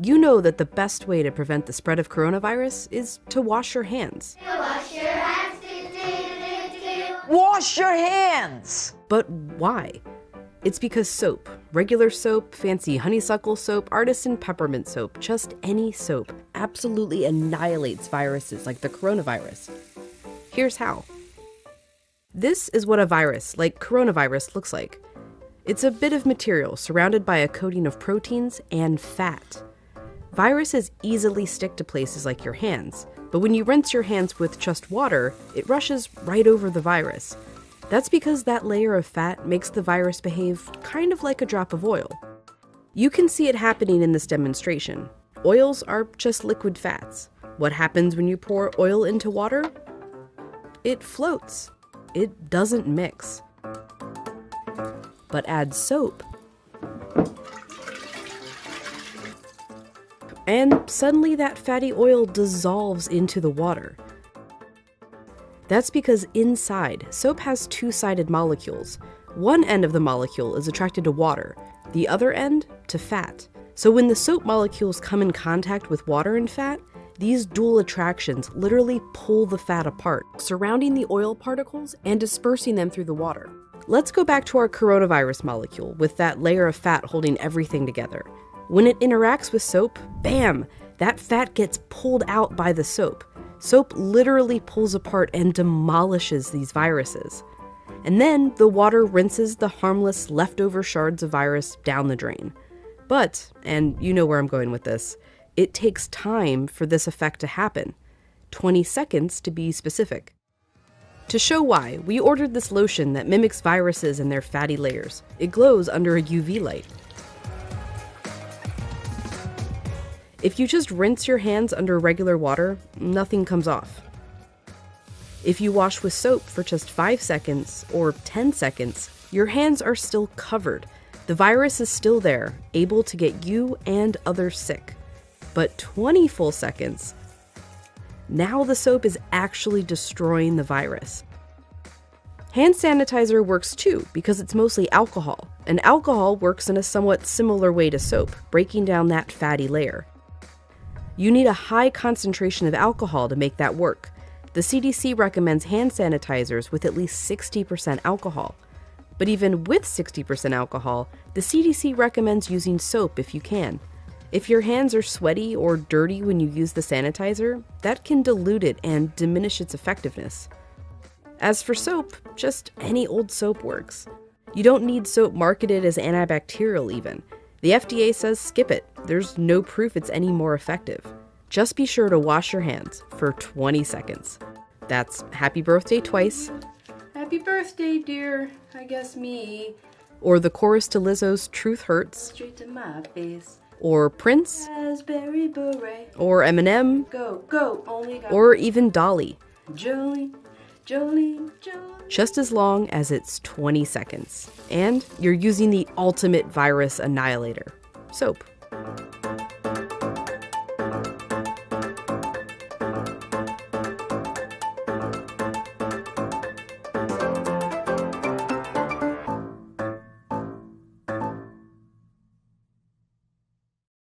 You know that the best way to prevent the spread of coronavirus is to wash your hands. Wash your hands. Wash your hands! But why? It's because soap, regular soap, fancy honeysuckle soap, artisan peppermint soap, just any soap, absolutely annihilates viruses like the coronavirus. Here's how. This is what a virus, like coronavirus, looks like. It's a bit of material surrounded by a coating of proteins and fat. Viruses easily stick to places like your hands, but when you rinse your hands with just water, it rushes right over the virus. That's because that layer of fat makes the virus behave kind of like a drop of oil. You can see it happening in this demonstration. Oils are just liquid fats. What happens when you pour oil into water? It floats. It doesn't mix. But add soap, and suddenly that fatty oil dissolves into the water. That's because inside, soap has two-sided molecules. One end of the molecule is attracted to water, the other end to fat. So when the soap molecules come in contact with water and fat, these dual attractions literally pull the fat apart, surrounding the oil particles and dispersing them through the water. Let's go back to our coronavirus molecule with that layer of fat holding everything together. When it interacts with soap, bam, that fat gets pulled out by the soap. Soap literally pulls apart and demolishes these viruses. And then the water rinses the harmless leftover shards of virus down the drain. But, and you know where I'm going with this, it takes time for this effect to happen. 20 seconds to be specific. To show why, we ordered this lotion that mimics viruses and their fatty layers. It glows under a UV light. If you just rinse your hands under regular water, nothing comes off. If you wash with soap for just 5 seconds or 10 seconds, your hands are still covered. The virus is still there, able to get you and others sick. But 20 full seconds, now the soap is actually destroying the virus. Hand sanitizer works too because it's mostly alcohol, and alcohol works in a somewhat similar way to soap, breaking down that fatty layer. You need a high concentration of alcohol to make that work. The CDC recommends hand sanitizers with at least 60% alcohol. But even with 60% alcohol, the CDC recommends using soap if you can. If your hands are sweaty or dirty when you use the sanitizer, that can dilute it and diminish its effectiveness. As for soap, just any old soap works. You don't need soap marketed as antibacterial even. The FDA says skip it. There's no proof it's any more effective. Just be sure to wash your hands for 20 seconds. That's happy birthday twice. Happy birthday, dear. I guess me. Or the chorus to Lizzo's Truth Hurts. Straight to my face. Or Prince. Raspberry beret. Or Eminem. Go, go, only got. Or even Dolly. Jolene, Jolene, Jolene. Just as long as it's 20 seconds. And you're using the ultimate virus annihilator, soap.